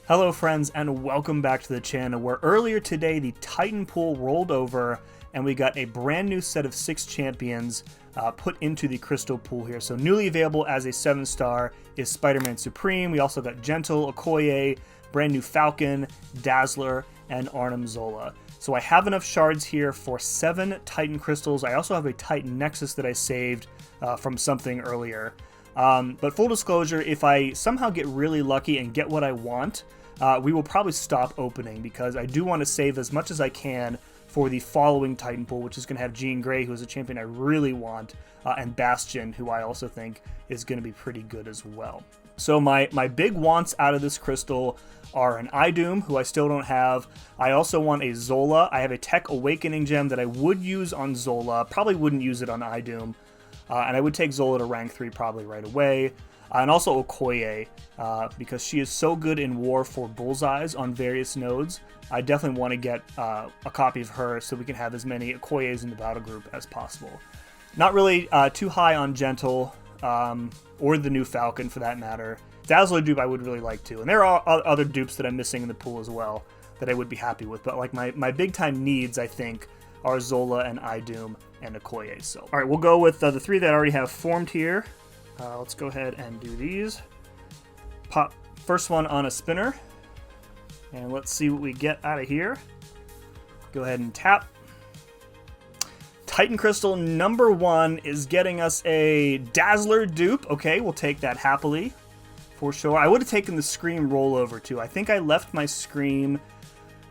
Hello friends and welcome back to the channel where earlier today the Titan pool rolled over and we got a brand new set of 6 champions put into the crystal pool here. So newly available as a 7-star is Spider-Man Supreme. We also got Gentle, Okoye, brand new Falcon, Dazzler, and Arnim Zola. So I have enough shards here for 7 Titan crystals. I also have a Titan Nexus that I saved from something earlier. But full disclosure, if I somehow get really lucky and get what I want, we will probably stop opening because I do want to save as much as I can for the following Titan pool, which is going to have Jean Grey, who is a champion I really want, and Bastion, who I also think is going to be pretty good as well. So my big wants out of this crystal are an Idum, who I still don't have. I also want a Zola. I have a Tech Awakening gem that I would use on Zola, probably wouldn't use it on Idum. And I would take Zola to rank 3 probably right away. And also Okoye, because she is so good in war for bullseyes on various nodes. I definitely want to get a copy of her so we can have as many Okoyes in the battle group as possible. Not really too high on Gentle, or the new Falcon for that matter. Dazzler dupe I would really like to. And there are other dupes that I'm missing in the pool as well that I would be happy with. But like my big time needs, I think, are Zola and Idum and Okoye. So, all right, we'll go with the 3 that I already have formed here. Let's go ahead and do these. Pop first one on a spinner. And let's see what we get out of here. Go ahead and tap. Titan Crystal number 1 is getting us a Dazzler dupe. Okay, we'll take that happily for sure. I would have taken the Scream rollover too. I think I left my Scream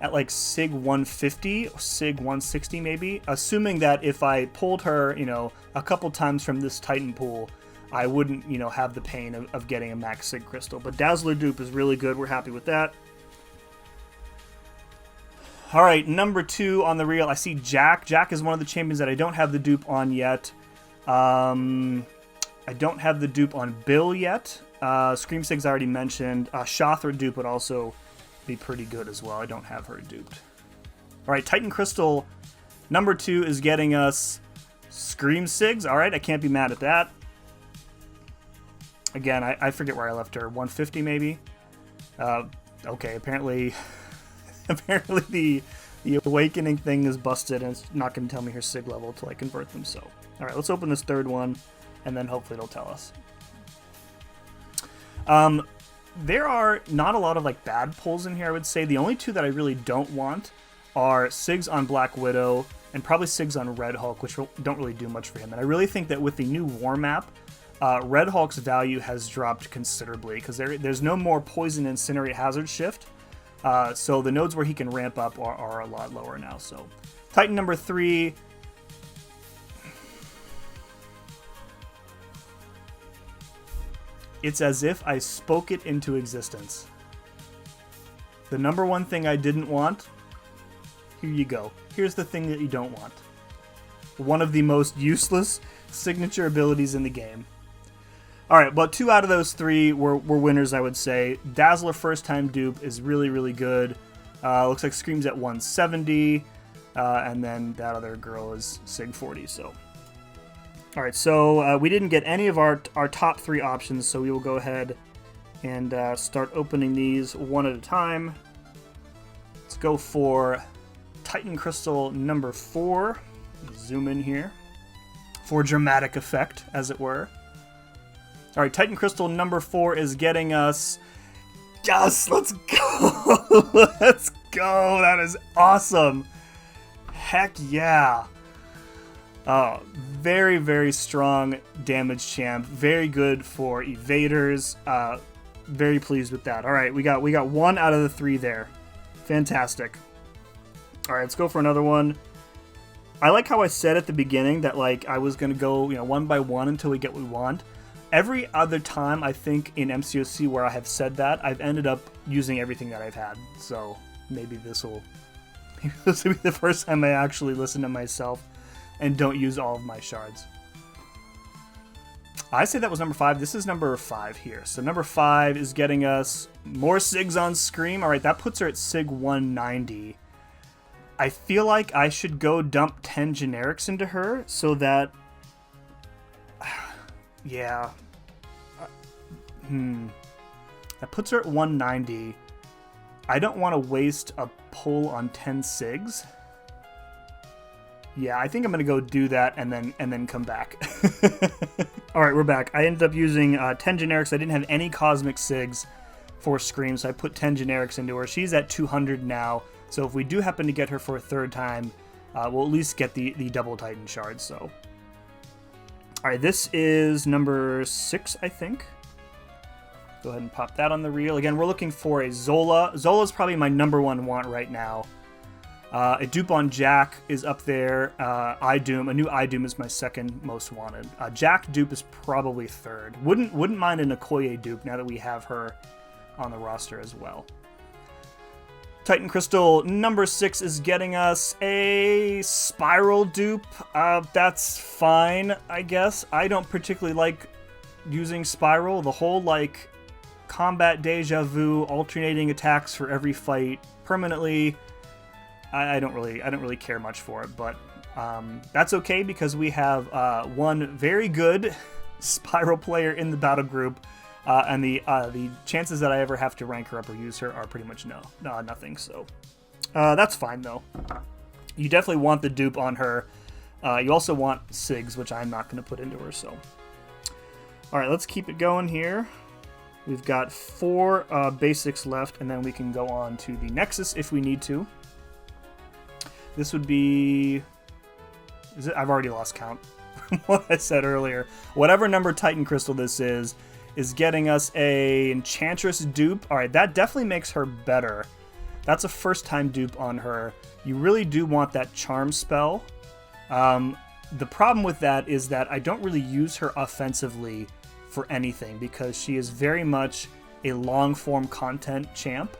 at like SIG 150 or SIG 160 maybe, assuming that if I pulled her, a couple times from this Titan pool, I wouldn't, have the pain of getting a max SIG crystal. But Dazzler dupe is really good. We're happy with that. All right, number 2 on the reel, I see Jack. Jack is one of the champions that I don't have the dupe on yet. I don't have the dupe on Bill yet. Scream Sig's I already mentioned. Shothra dupe would also be pretty good as well. I don't have her duped. All right, Titan Crystal number 2 is getting us Scream Sigs. All right, I can't be mad at that. Again, I forget where I left her. 150 maybe? Okay, apparently apparently the awakening thing is busted and it's not going to tell me her Sig level until I convert them. So, all right, let's open this 3rd one and then hopefully it'll tell us. There are not a lot of bad pulls in here, I would say. The only 2 that I really don't want are Sigs on Black Widow and probably Sigs on Red Hulk, which don't really do much for him. And I really think that with the new war map, Red Hulk's value has dropped considerably because there's no more Poison Incinerate Hazard Shift. So the nodes where he can ramp up are a lot lower now. So Titan number 3. It's as if I spoke it into existence. The number 1 thing I didn't want, here you go. Here's the thing that you don't want. One of the most useless signature abilities in the game. All right, well, 2 out of those 3 were winners, I would say. Dazzler first time dupe is really, really good. Looks like Scream's at 170, and then that other girl is Sig 40, so... All right, so we didn't get any of our top 3 options, so we will go ahead and start opening these one at a time. Let's go for Titan Crystal number 4. Zoom in here for dramatic effect, as it were. All right, Titan Crystal number 4 is getting us... Yes, let's go! Let's go! That is awesome! Heck yeah! Very, very strong damage champ. Very good for evaders. Very pleased with that. All right, we got 1 out of the 3 there. Fantastic. All right, let's go for another one. I like how I said at the beginning that I was gonna go one by one until we get what we want. Every other time I think in MCOC where I have said that, I've ended up using everything that I've had. So maybe this will be the first time I actually listen to myself and don't use all of my shards. I say that was number 5. This is number 5 here. So number 5 is getting us more Sigs on Scream. All right, that puts her at Sig 190. I feel like I should go dump 10 generics into her so that... yeah. That puts her at 190. I don't want to waste a pull on 10 SIGs. Yeah, I think I'm going to go do that and then come back. All right, we're back. I ended up using 10 generics. I didn't have any cosmic SIGs for Scream, so I put 10 generics into her. She's at 200 now, so if we do happen to get her for a third time, we'll at least get the double Titan shards. So, all right, this is number 6, I think. Go ahead and pop that on the reel. Again, we're looking for a Zola. Zola's probably my #1 want right now. A dupe on Jack is up there. iDoom, a new iDoom is my second most wanted. Jack dupe is probably third. Wouldn't mind an Okoye dupe now that we have her on the roster as well. Titan Crystal number 6 is getting us a Spiral dupe. That's fine, I guess. I don't particularly like using Spiral. The whole like combat deja vu, alternating attacks for every fight permanently. I don't really care much for it, but that's okay because we have one very good Spiral player in the battle group, and the chances that I ever have to rank her up or use her are pretty much nothing. So that's fine though. You definitely want the dupe on her. You also want SIGs, which I'm not going to put into her. So all right, let's keep it going here. We've got 4 basics left, and then we can go on to the Nexus if we need to. This would be... I've already lost count from what I said earlier. Whatever number Titan Crystal this is getting us a Enchantress dupe. All right, that definitely makes her better. That's a first-time dupe on her. You really do want that Charm spell. The problem with that is that I don't really use her offensively for anything because she is very much a long-form content champ.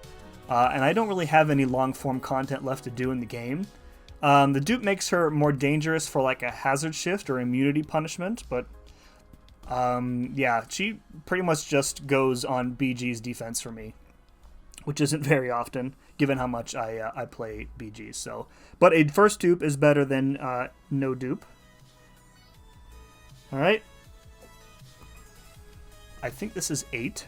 And I don't really have any long-form content left to do in the game. The dupe makes her more dangerous for like a hazard shift or immunity punishment, but yeah, she pretty much just goes on BG's defense for me, which isn't very often given how much I play BG. So, but a first dupe is better than no dupe. All right, I think this is 8.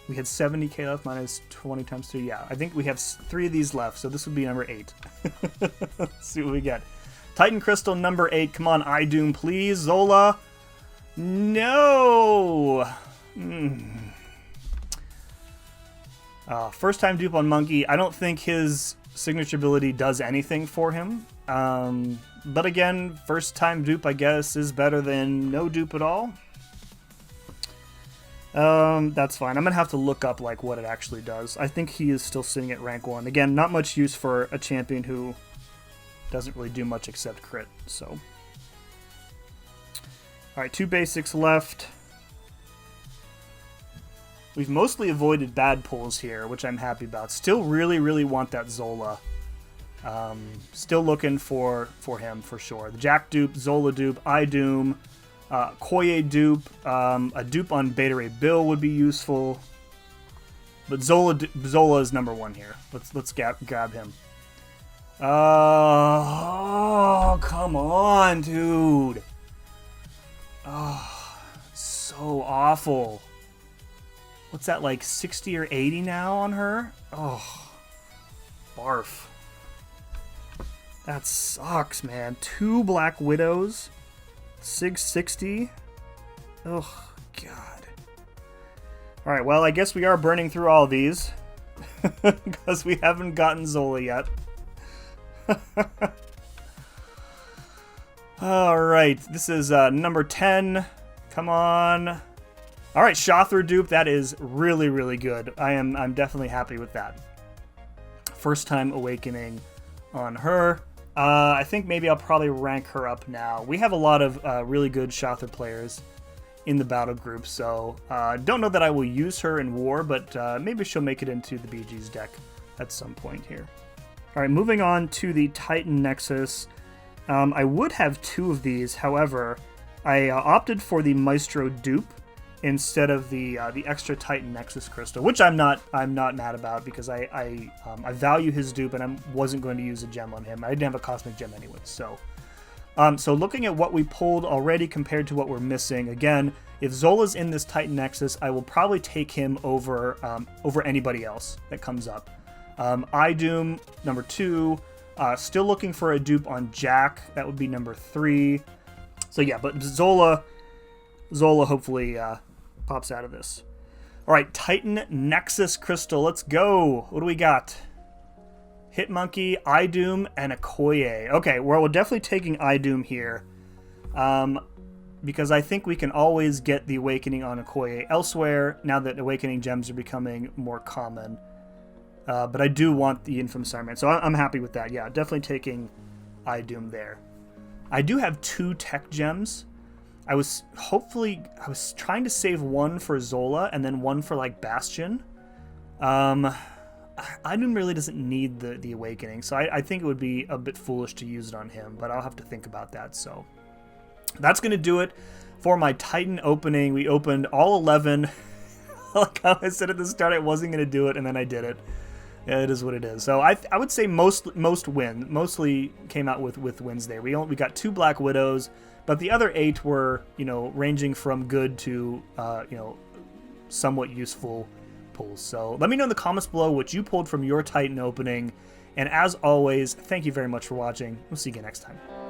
We had 70k left minus 20 times 3. Yeah, I think we have 3 of these left, so this would be number 8. Let's see what we get. Titan Crystal number 8. Come on, iDoom, please. Zola. No. First time dupe on Monkey. I don't think his signature ability does anything for him. But again, first time dupe, I guess, is better than no dupe at all. That's fine. I'm gonna have to look up like what it actually does. I think he is still sitting at rank 1. Again, not much use for a champion who doesn't really do much except crit. So, all right, 2 basics left. We've mostly avoided bad pulls here, which I'm happy about. Still really want that Zola. Still looking for him for sure. The Jack dupe, Zola dupe, iDoom. Koye dupe, a dupe on Beta Ray Bill would be useful, but Zola is number 1 here. Let's grab him. Oh, come on, dude! Oh, so awful. What's that, like 60 or 80 now on her? Oh, barf. That sucks, man. 2 Black Widows. Sig 60. Oh, God. Alright, well, I guess we are burning through all of these. Because we haven't gotten Zola yet. Alright, this is number 10. Come on. Alright, Shothra dupe. That is really good. I'm definitely happy with that. First time awakening on her. I think maybe I'll probably rank her up now. We have a lot of really good Shothra players in the battle group, so don't know that I will use her in war, but maybe she'll make it into the BG's deck at some point here. All right, moving on to the Titan Nexus. I would have 2 of these, however, I opted for the Maestro dupe instead of the extra Titan Nexus crystal, which I'm not mad about because I value his dupe and I wasn't going to use a gem on him. I didn't have a cosmic gem anyway, so So looking at what we pulled already compared to what we're missing, again, if Zola's in this Titan Nexus, I will probably take him over over anybody else that comes up. Idoom, number 2. Still looking for a dupe on Jack. That would be number 3. So yeah, but Zola hopefully pops out of this. All right, Titan Nexus Crystal. Let's go. What do we got? Hitmonkey, Idoom, and Okoye. Okay, well, we're definitely taking Idoom here. Because I think we can always get the Awakening on Okoye elsewhere now that Awakening gems are becoming more common. But I do want the Infamous Iron Man, so I'm happy with that. Yeah, definitely taking Idoom there. I do have 2 tech gems. I was trying to save one for Zola and then one for like Bastion. Idoom really doesn't need the Awakening, so I think it would be a bit foolish to use it on him, but I'll have to think about that. So that's going to do it for my Titan opening. We opened all 11. Like how I said at the start I wasn't going to do it, and then I did it. Yeah, it is what it is. So I would say mostly came out with wins there. We got 2 Black Widows, but the other 8 were, you know, ranging from good to you know, somewhat useful pulls. So let me know in the comments below what you pulled from your Titan opening. And as always, thank you very much for watching. We'll see you again next time.